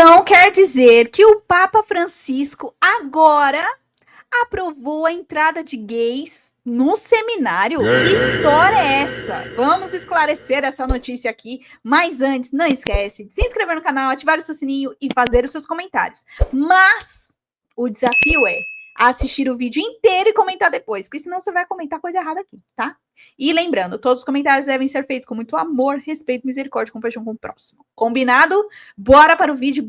Então, quer dizer que o Papa Francisco agora aprovou a entrada de gays no seminário? Que história é essa? Vamos esclarecer essa notícia aqui. Mas antes, não esquece de se inscrever no canal, ativar o seu sininho e fazer os seus comentários. Mas o desafio é assistir o vídeo inteiro e comentar depois, porque senão você vai comentar coisa errada aqui, tá? E lembrando, todos os comentários devem ser feitos com muito amor, respeito, misericórdia, compaixão com o próximo. Combinado? Bora para o vídeo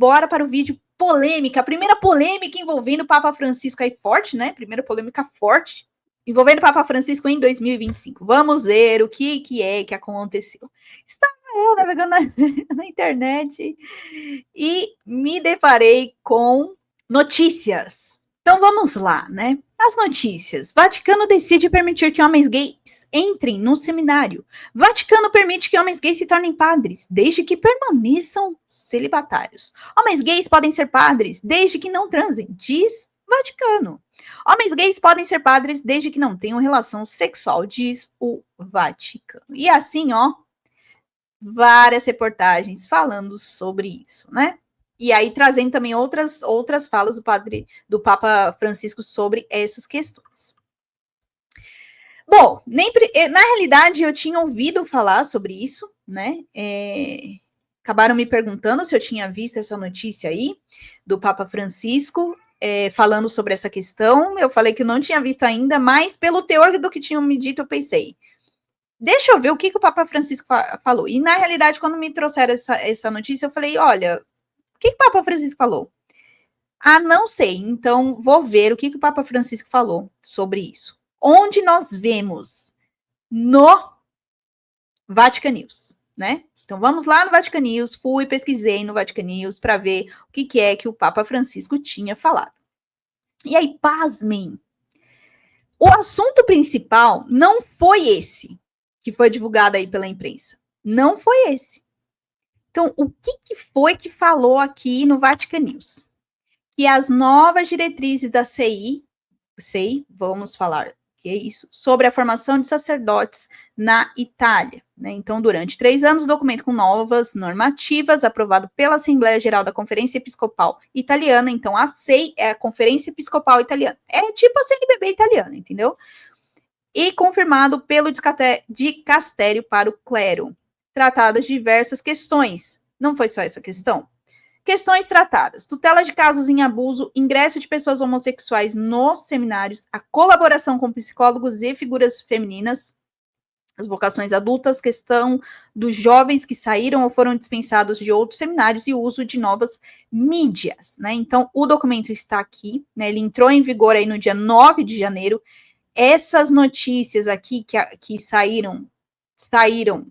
polêmica. A primeira polêmica envolvendo o Papa Francisco aí forte, né? Primeira polêmica forte envolvendo o Papa Francisco em 2025. Vamos ver o que é que aconteceu. Estava eu navegando na internet e me deparei com notícias. Então vamos lá, né? As notícias. Vaticano decide permitir que homens gays entrem no seminário. Vaticano permite que homens gays se tornem padres, desde que permaneçam celibatários. Homens gays podem ser padres, desde que não transem, diz Vaticano. Homens gays podem ser padres, desde que não tenham relação sexual, diz o Vaticano. E assim, ó, várias reportagens falando sobre isso, né? E aí trazendo também outras falas do Papa Francisco sobre essas questões. Bom, na realidade eu tinha ouvido falar sobre isso, né? Acabaram me perguntando se eu tinha visto essa notícia aí do Papa Francisco falando sobre essa questão. Eu falei que eu não tinha visto ainda, mas pelo teor do que tinham me dito, eu pensei, deixa eu ver o que o Papa Francisco falou. E na realidade, quando me trouxeram essa notícia, eu falei, olha, o que o Papa Francisco falou? Ah, não sei. Então, vou ver o que o Papa Francisco falou sobre isso. Onde nós vemos? No Vatican News, né? Então, vamos lá no Vatican News. Fui, pesquisei no Vatican News para ver o que é que o Papa Francisco tinha falado. E aí, pasmem. O assunto principal não foi esse que foi divulgado aí pela imprensa. Não foi esse. Então, o que foi que falou aqui no Vatican News? Que as novas diretrizes da CEI, vamos falar que é isso, sobre a formação de sacerdotes na Itália. Né? Então, durante 3 anos, o documento com novas normativas, aprovado pela Assembleia Geral da Conferência Episcopal Italiana. Então, a CEI é a Conferência Episcopal Italiana. É tipo a CNBB italiana, entendeu? E confirmado pelo Dicastério para o Clero. Tratadas diversas questões. Não foi só essa questão. Questões tratadas: tutela de casos em abuso, ingresso de pessoas homossexuais nos seminários, a colaboração com psicólogos e figuras femininas, as vocações adultas, questão dos jovens que saíram ou foram dispensados de outros seminários e o uso de novas mídias, né? Então, o documento está aqui, né? Ele entrou em vigor aí no dia 9 de janeiro. Essas notícias aqui que saíram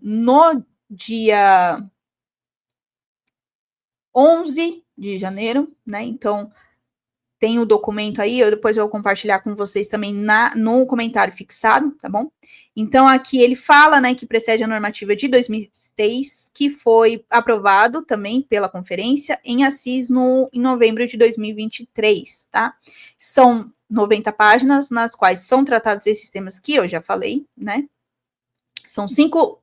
no dia 11 de janeiro, né? Então, tem o documento aí, depois eu vou compartilhar com vocês também no comentário fixado, tá bom? Então, aqui ele fala, né, que precede a normativa de 2006, que foi aprovado também pela conferência em Assis em novembro de 2023, tá? São 90 páginas, nas quais são tratados esses temas que eu já falei, né? São 5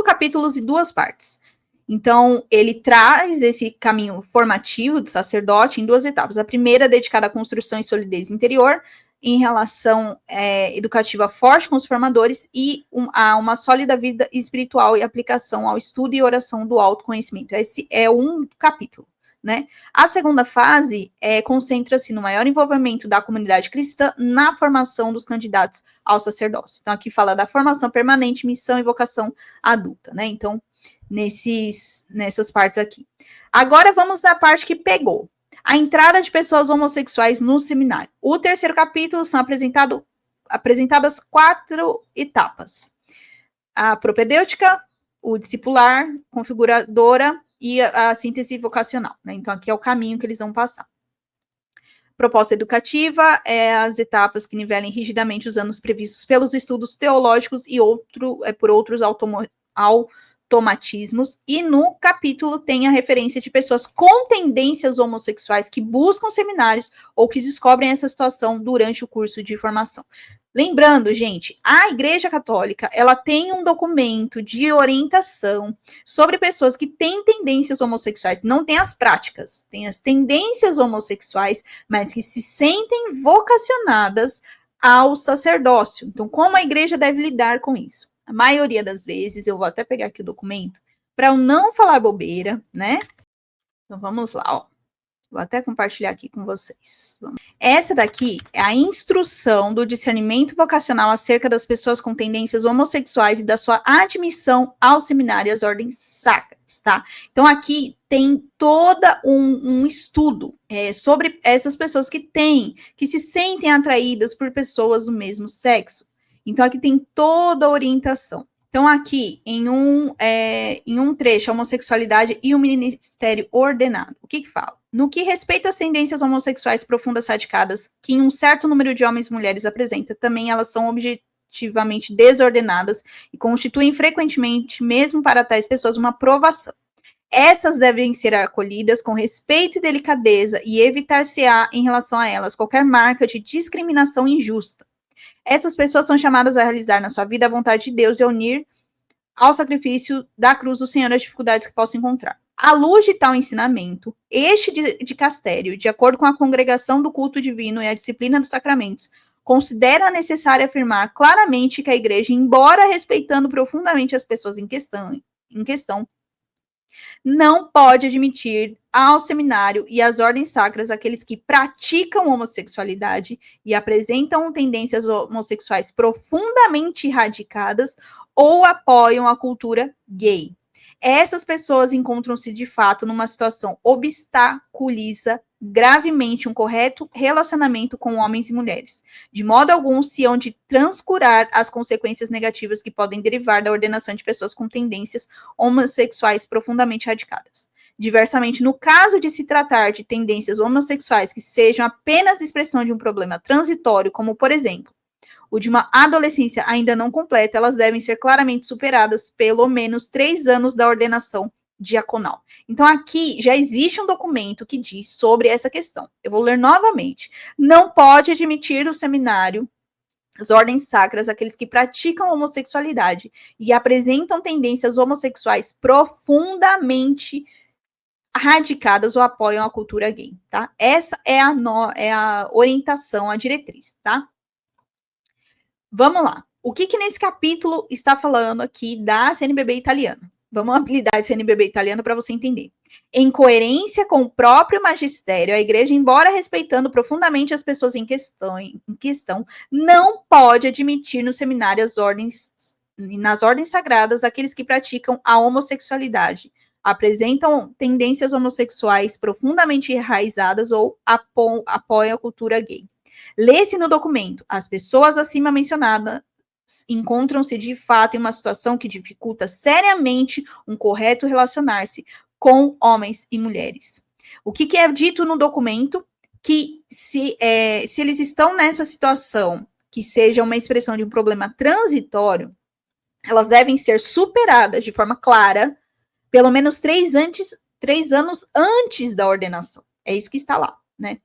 capítulos e 2 partes. Então, ele traz esse caminho formativo do sacerdote em 2 etapas. A primeira, dedicada à construção e solidez interior, em relação educativa forte com os formadores, e a uma sólida vida espiritual e aplicação ao estudo e oração do autoconhecimento. Esse é um capítulo, né? A segunda fase concentra-se no maior envolvimento da comunidade cristã na formação dos candidatos ao sacerdócio. Então, aqui fala da formação permanente, missão e vocação adulta, né? Então, nessas partes aqui. Agora vamos à parte que pegou. A entrada de pessoas homossexuais no seminário. O 3º capítulo são apresentadas 4 etapas. A propedêutica, o discipular, configuradora e a síntese vocacional. Né? Então, aqui é o caminho que eles vão passar. Proposta educativa as etapas que nivelem rigidamente os anos previstos pelos estudos teológicos e por outros automatismos, e no capítulo tem a referência de pessoas com tendências homossexuais que buscam seminários ou que descobrem essa situação durante o curso de formação. Lembrando, gente, a Igreja Católica, ela tem um documento de orientação sobre pessoas que têm tendências homossexuais, não tem as práticas, tem as tendências homossexuais, mas que se sentem vocacionadas ao sacerdócio. Então, como a igreja deve lidar com isso? A maioria das vezes, eu vou até pegar aqui o documento, para eu não falar bobeira, né? Então, vamos lá, ó. Vou até compartilhar aqui com vocês. Essa daqui é a instrução do discernimento vocacional acerca das pessoas com tendências homossexuais e da sua admissão ao seminário e às ordens sacras, tá? Então, aqui tem todo um estudo sobre essas pessoas que se sentem atraídas por pessoas do mesmo sexo. Então, aqui tem toda a orientação. Então, aqui, em um trecho, a homossexualidade e o ministério ordenado. O que fala? No que respeita às tendências homossexuais profundas radicadas, que um certo número de homens e mulheres apresenta, também elas são objetivamente desordenadas e constituem frequentemente, mesmo para tais pessoas, uma provação. Essas devem ser acolhidas com respeito e delicadeza e evitar-se-á, em relação a elas, qualquer marca de discriminação injusta. Essas pessoas são chamadas a realizar na sua vida a vontade de Deus e a unir ao sacrifício da cruz do Senhor as dificuldades que possam encontrar. À luz de tal ensinamento, este dicastério, de acordo com a congregação do culto divino e a disciplina dos sacramentos, considera necessário afirmar claramente que a igreja, embora respeitando profundamente as pessoas em questão, não pode admitir ao seminário e às ordens sacras aqueles que praticam homossexualidade e apresentam tendências homossexuais profundamente radicadas ou apoiam a cultura gay. Essas pessoas encontram-se, de fato, numa situação obstaculiza gravemente um correto relacionamento com homens e mulheres. De modo algum, se hão de transcurar as consequências negativas que podem derivar da ordenação de pessoas com tendências homossexuais profundamente radicadas. Diversamente, no caso de se tratar de tendências homossexuais que sejam apenas expressão de um problema transitório, como, por exemplo, o de uma adolescência ainda não completa, elas devem ser claramente superadas pelo menos 3 anos da ordenação diaconal. Então, aqui já existe um documento que diz sobre essa questão. Eu vou ler novamente. Não pode admitir o seminário, as ordens sacras, aqueles que praticam homossexualidade e apresentam tendências homossexuais profundamente radicadas ou apoiam a cultura gay, tá? Essa é a orientação, a diretriz, tá? Vamos lá. O que nesse capítulo está falando aqui da CNBB italiana? Vamos apelidar a CNBB italiana para você entender. Em coerência com o próprio magistério, a igreja, embora respeitando profundamente as pessoas em questão, não pode admitir no seminário nas ordens sagradas aqueles que praticam a homossexualidade, apresentam tendências homossexuais profundamente enraizadas ou apoiam a cultura gay. Lê-se no documento, as pessoas acima mencionadas encontram-se de fato em uma situação que dificulta seriamente um correto relacionar-se com homens e mulheres. O que é dito no documento? Que se eles estão nessa situação que seja uma expressão de um problema transitório, elas devem ser superadas de forma clara, pelo menos 3 anos antes da ordenação. É isso que está lá, né?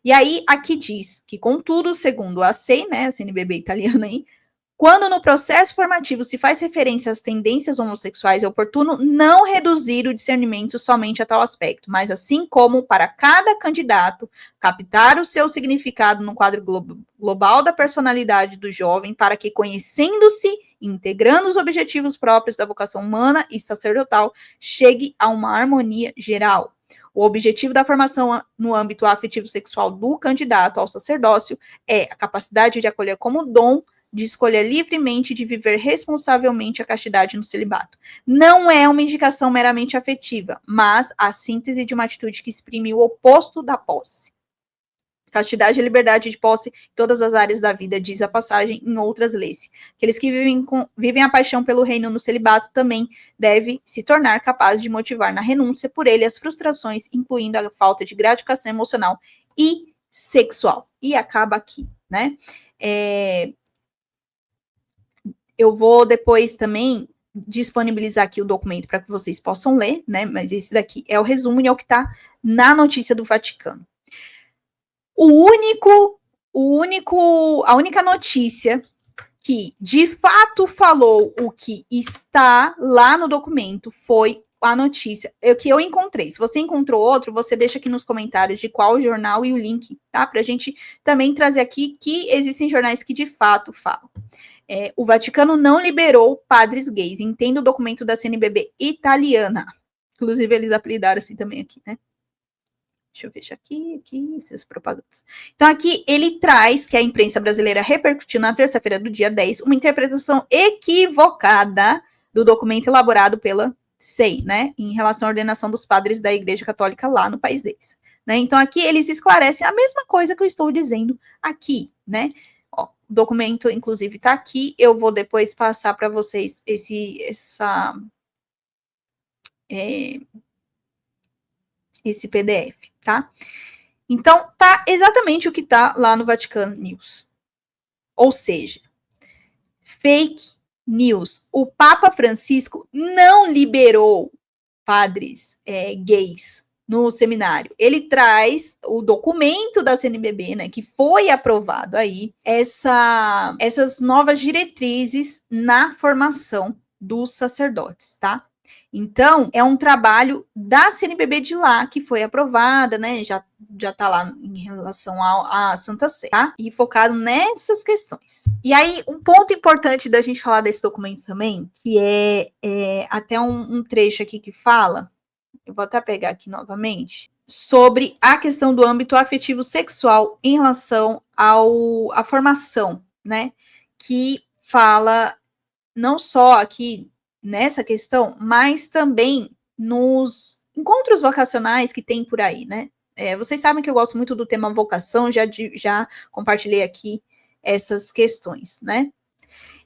E aí, aqui diz que, contudo, segundo a SEI, né, a CNBB italiana aí, quando no processo formativo se faz referência às tendências homossexuais, é oportuno não reduzir o discernimento somente a tal aspecto, mas assim como para cada candidato captar o seu significado no quadro global da personalidade do jovem, para que, conhecendo-se, integrando os objetivos próprios da vocação humana e sacerdotal, chegue a uma harmonia geral. O objetivo da formação no âmbito afetivo sexual do candidato ao sacerdócio é a capacidade de acolher como dom, de escolher livremente e de viver responsavelmente a castidade no celibato. Não é uma indicação meramente afetiva, mas a síntese de uma atitude que exprime o oposto da posse. Castidade e liberdade de posse em todas as áreas da vida, diz a passagem em outras leis. Aqueles que vivem a paixão pelo reino no celibato também devem se tornar capazes de motivar na renúncia por ele as frustrações, incluindo a falta de gratificação emocional e sexual. E acaba aqui, né? Eu vou depois também disponibilizar aqui o documento para que vocês possam ler, né? Mas esse daqui é o resumo e é o que está na notícia do Vaticano. O a única notícia que de fato falou o que está lá no documento foi a notícia que eu encontrei. Se você encontrou outro, você deixa aqui nos comentários de qual jornal e o link, tá? Para a gente também trazer aqui que existem jornais que de fato falam. O Vaticano não liberou padres gays. Entenda o documento da CNBB italiana. Inclusive, eles apelidaram assim também aqui, né? Deixa eu fechar aqui, essas propagandas. Então, aqui ele traz que a imprensa brasileira repercutiu na terça-feira do dia 10 uma interpretação equivocada do documento elaborado pela SEI, né? Em relação à ordenação dos padres da Igreja Católica lá no país deles. Né? Então, aqui eles esclarecem a mesma coisa que eu estou dizendo aqui, né? Ó, o documento, inclusive, está aqui. Eu vou depois passar para vocês esse PDF, tá? Então, tá exatamente o que tá lá no Vaticano News. Ou seja, fake news. O Papa Francisco não liberou padres gays no seminário. Ele traz o documento da CNBB, né, que foi aprovado aí, essas novas diretrizes na formação dos sacerdotes, tá? Então, é um trabalho da CNBB de lá, que foi aprovada, né? Já tá lá em relação à Santa Sé, tá? E focado nessas questões. E aí, um ponto importante da gente falar desse documento também, que é até um trecho aqui que fala, eu vou até pegar aqui novamente, sobre a questão do âmbito afetivo sexual em relação à formação, né? Que fala não só aqui nessa questão, mas também nos encontros vocacionais que tem por aí, né? Vocês sabem que eu gosto muito do tema vocação, já compartilhei aqui essas questões, né?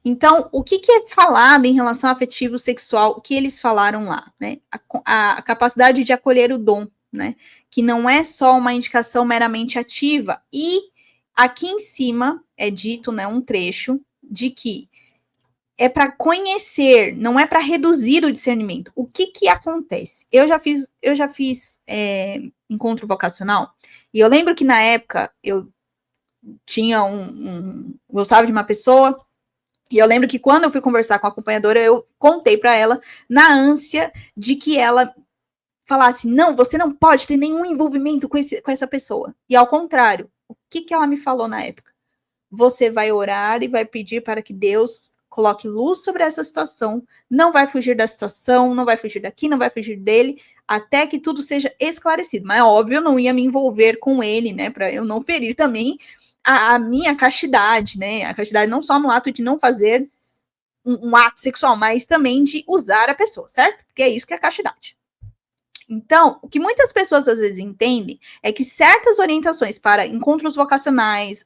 Então, o que é falado em relação ao afetivo sexual que eles falaram lá, né? A capacidade de acolher o dom, né? Que não é só uma indicação meramente ativa. E aqui em cima é dito, né, um trecho de que é para conhecer, não é para reduzir o discernimento. O que acontece? Eu já fiz encontro vocacional, e eu lembro que na época eu tinha gostava de uma pessoa, e eu lembro que quando eu fui conversar com a acompanhadora, eu contei para ela, na ânsia de que ela falasse, não, você não pode ter nenhum envolvimento com essa pessoa. E ao contrário, o que ela me falou na época? Você vai orar e vai pedir para que Deus coloque luz sobre essa situação, não vai fugir da situação, não vai fugir daqui, não vai fugir dele, até que tudo seja esclarecido. Mas, óbvio, eu não ia me envolver com ele, né, para eu não ferir também a minha castidade, né, a castidade não só no ato de não fazer um ato sexual, mas também de usar a pessoa, certo? Porque é isso que é a castidade. Então, o que muitas pessoas às vezes entendem é que certas orientações para encontros vocacionais,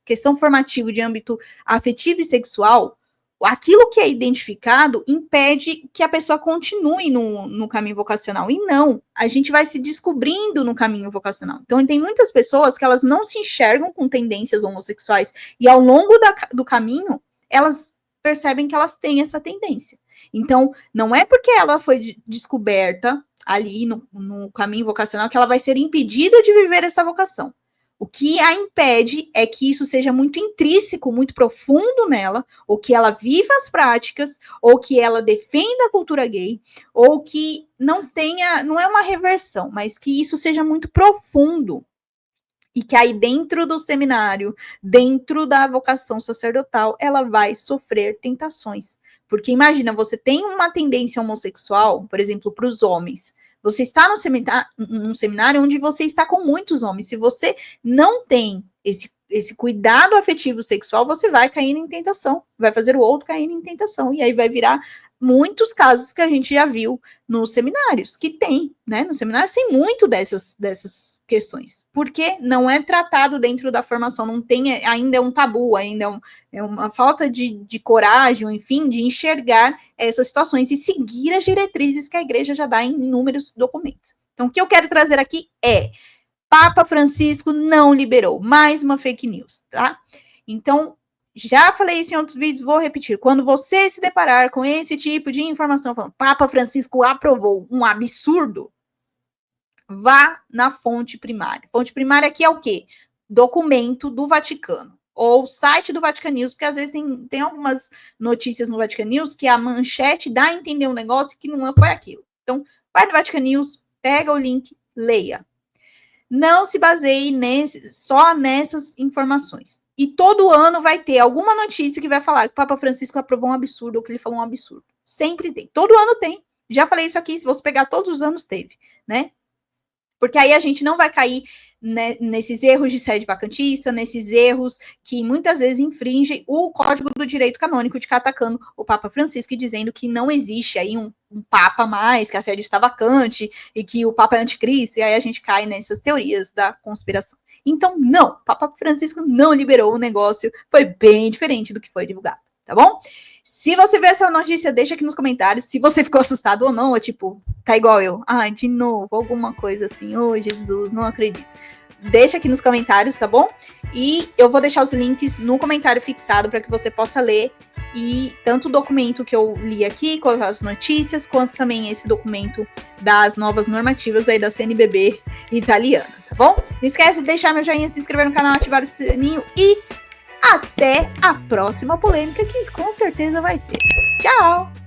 questão formativa de âmbito afetivo e sexual, aquilo que é identificado impede que a pessoa continue no caminho vocacional. E não, a gente vai se descobrindo no caminho vocacional. Então, tem muitas pessoas que elas não se enxergam com tendências homossexuais e ao longo do caminho, elas percebem que elas têm essa tendência. Então, não é porque ela foi descoberta ali no caminho vocacional que ela vai ser impedida de viver essa vocação. O que a impede é que isso seja muito intrínseco, muito profundo nela, ou que ela viva as práticas, ou que ela defenda a cultura gay, ou que não é uma reversão, mas que isso seja muito profundo. E que aí dentro do seminário, dentro da vocação sacerdotal, ela vai sofrer tentações. Porque imagina, você tem uma tendência homossexual, por exemplo, para os homens. Você está num seminário onde você está com muitos homens. Se você não tem esse cuidado afetivo sexual, você vai cair em tentação. Vai fazer o outro cair em tentação. E aí vai virar muitos casos que a gente já viu nos seminários, que tem, né? Nos seminários tem muito dessas questões. Porque não é tratado dentro da formação, não tem, ainda é um tabu, ainda é uma falta de coragem, enfim, de enxergar essas situações e seguir as diretrizes que a igreja já dá em inúmeros documentos. Então, o que eu quero trazer aqui é: Papa Francisco não liberou, mais uma fake news, tá? Então, já falei isso em outros vídeos, vou repetir. Quando você se deparar com esse tipo de informação, falando Papa Francisco aprovou um absurdo, vá na fonte primária. Fonte primária aqui é o quê? documento do Vaticano, ou site do Vatican News, porque às vezes tem algumas notícias no Vatican News que a manchete dá a entender um negócio que não foi aquilo. Então, vai no Vatican News, pega o link, leia. Não se baseie só nessas informações. E todo ano vai ter alguma notícia que vai falar que o Papa Francisco aprovou um absurdo ou que ele falou um absurdo. Sempre tem. Todo ano tem. Já falei isso aqui, se você pegar todos os anos, teve, né? Porque aí a gente não vai cair nesses erros de sede vacantista, nesses erros que muitas vezes infringem o Código do Direito Canônico, de ficar atacando o Papa Francisco e dizendo que não existe aí um Papa mais, que a sede está vacante e que o Papa é anticristo, e aí a gente cai nessas teorias da conspiração. Então, não, o Papa Francisco não liberou o negócio, foi bem diferente do que foi divulgado, tá bom? Se você vê essa notícia, deixa aqui nos comentários se você ficou assustado ou não, ou tipo, tá igual eu. Ai, de novo, alguma coisa assim. Oh, Jesus, não acredito. Deixa aqui nos comentários, tá bom? E eu vou deixar os links no comentário fixado para que você possa ler. E tanto o documento que eu li aqui, com as notícias, quanto também esse documento das novas normativas aí da CNBB italiana, tá bom? Não esquece de deixar meu joinha, se inscrever no canal, ativar o sininho e até a próxima polêmica, que com certeza vai ter. Tchau!